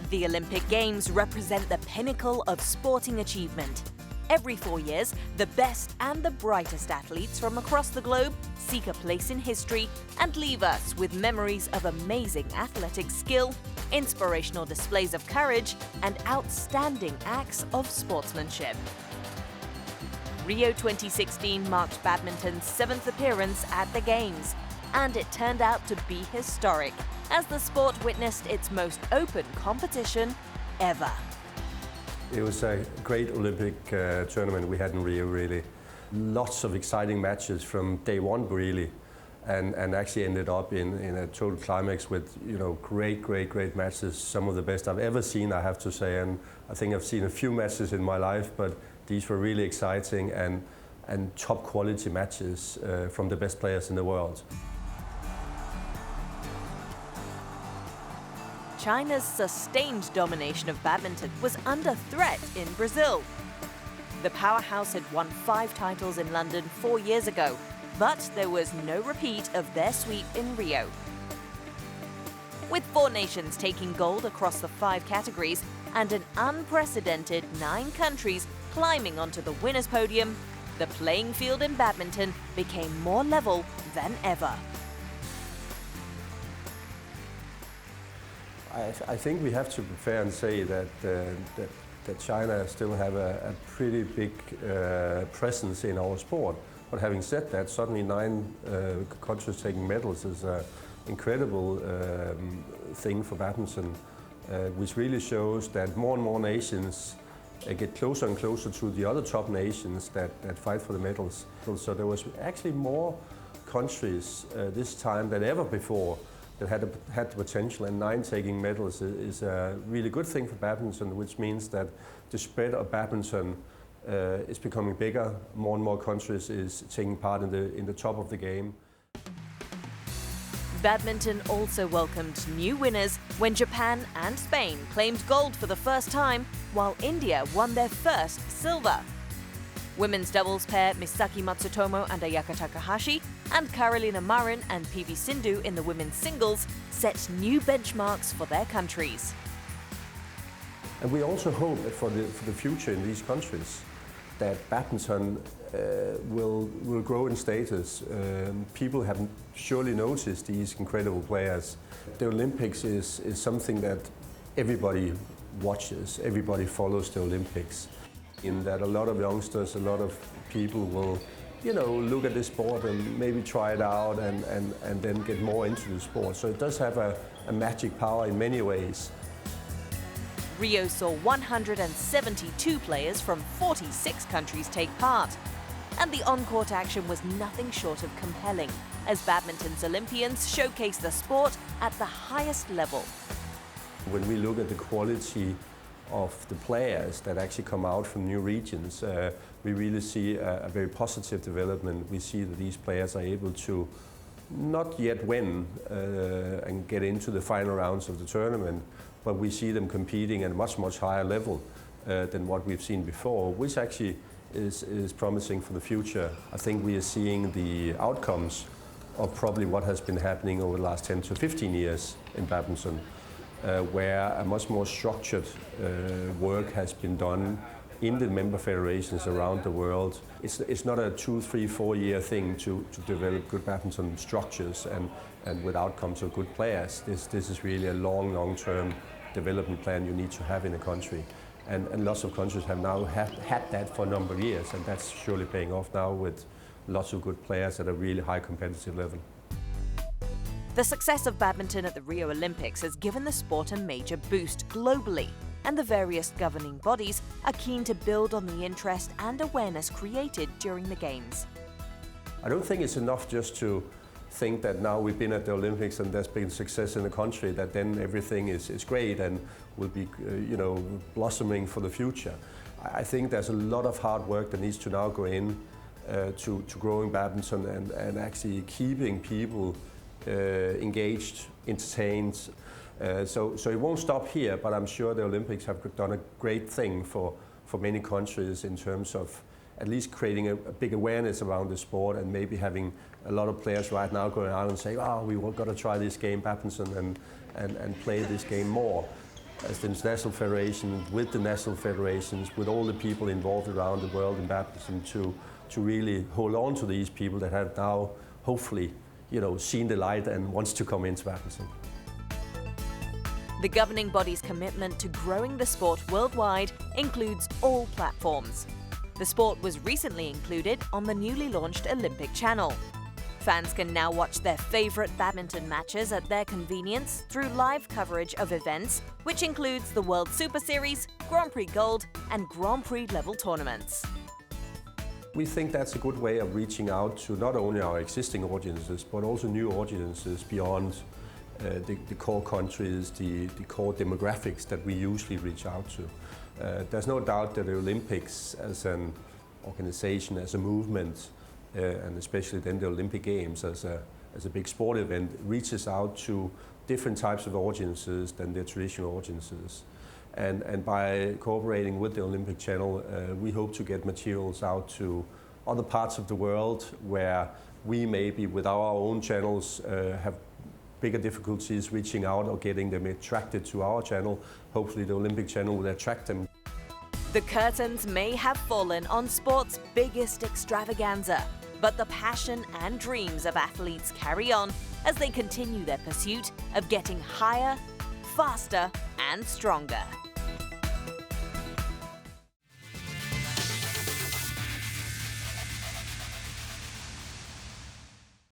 The Olympic Games represent the pinnacle of sporting achievement. Every 4 years, the best and the brightest athletes from across the globe seek a place in history and leave us with memories of amazing athletic skill, inspirational displays of courage, and outstanding acts of sportsmanship. Rio 2016 marked badminton's 7th appearance at the Games, and it turned out to be historic as the sport witnessed its most open competition ever. It was a great Olympic tournament we had in Rio, really. Lots of exciting matches from day one, really, and actually ended up in a total climax with, great matches. Some of the best I've ever seen, I have to say, and I think I've seen a few matches in my life, but these were really exciting and top quality matches from the best players in the world. China's sustained domination of badminton was under threat in Brazil. The powerhouse had won 5 titles in London 4 years ago, but there was no repeat of their sweep in Rio. With 4 nations taking gold across the 5 categories and an unprecedented 9 countries climbing onto the winner's podium, the playing field in badminton became more level than ever. I think we have to be fair and say that China still have a pretty big presence in our sport. But having said that, suddenly 9 countries taking medals is an incredible thing for badminton, which really shows that more and more nations get closer and closer to the other top nations that fight for the medals. So there was actually more countries this time than ever before that had the potential, and 9 taking medals is a really good thing for badminton, which means that the spread of badminton is becoming bigger. More and more countries is taking part in the top of the game. Badminton also welcomed new winners when Japan and Spain claimed gold for the first time, while India won their first silver. Women's doubles pair Misaki Matsutomo and Ayaka Takahashi and Carolina Marin and PV Sindhu in the women's singles set new benchmarks for their countries. And we also hope that for the future in these countries that badminton will grow in status. People have surely noticed these incredible players. The Olympics is something that everybody watches, everybody follows the Olympics. In that a lot of youngsters, a lot of people will, look at this sport and maybe try it out and then get more into the sport. So it does have a magic power in many ways. Rio saw 172 players from 46 countries take part. And the on-court action was nothing short of compelling, as badminton's Olympians showcased the sport at the highest level. When we look at the quality of the players that actually come out from new regions, we really see a very positive development. We see that these players are able to not yet win and get into the final rounds of the tournament, but we see them competing at a much higher level than what we've seen before, which actually is promising for the future. I think we are seeing the outcomes of probably what has been happening over the last 10 to 15 years in badminton, where a much more structured work has been done in the member federations around the world. It's not a 2, 3, 4 year thing to develop good badminton structures and with outcomes of good players. This is really a long-term development plan you need to have in a country. And lots of countries have now had that for a number of years, and that's surely paying off now with lots of good players at a really high competitive level. The success of badminton at the Rio Olympics has given the sport a major boost globally, and the various governing bodies are keen to build on the interest and awareness created during the Games. I don't think it's enough just to think that now we've been at the Olympics and there's been success in the country, that then everything is great and will be blossoming for the future. I think there's a lot of hard work that needs to now go in to growing badminton and actually keeping people engaged, entertained. So it won't stop here, but I'm sure the Olympics have done a great thing for many countries in terms of at least creating a big awareness around the sport, and maybe having a lot of players right now going out and saying, we've got to try this game, badminton, and play this game more. as the International Federation, with the national federations, with all the people involved around the world in badminton to really hold on to these people that have now hopefully seen the light and wants to come into badminton. The governing body's commitment to growing the sport worldwide includes all platforms. The sport was recently included on the newly launched Olympic Channel. Fans can now watch their favorite badminton matches at their convenience through live coverage of events, which includes the World Superseries, Grand Prix Gold, and Grand Prix level tournaments. We think that's a good way of reaching out to not only our existing audiences, but also new audiences beyond the core countries, the core demographics that we usually reach out to. There's no doubt that the Olympics as an organization, as a movement, and especially then the Olympic Games as a big sport event, reaches out to different types of audiences than their traditional audiences. And by cooperating with the Olympic Channel, we hope to get materials out to other parts of the world where we maybe with our own channels have bigger difficulties reaching out or getting them attracted to our channel. Hopefully the Olympic Channel will attract them. The curtains may have fallen on sport's biggest extravaganza, but the passion and dreams of athletes carry on as they continue their pursuit of getting higher, faster, and stronger.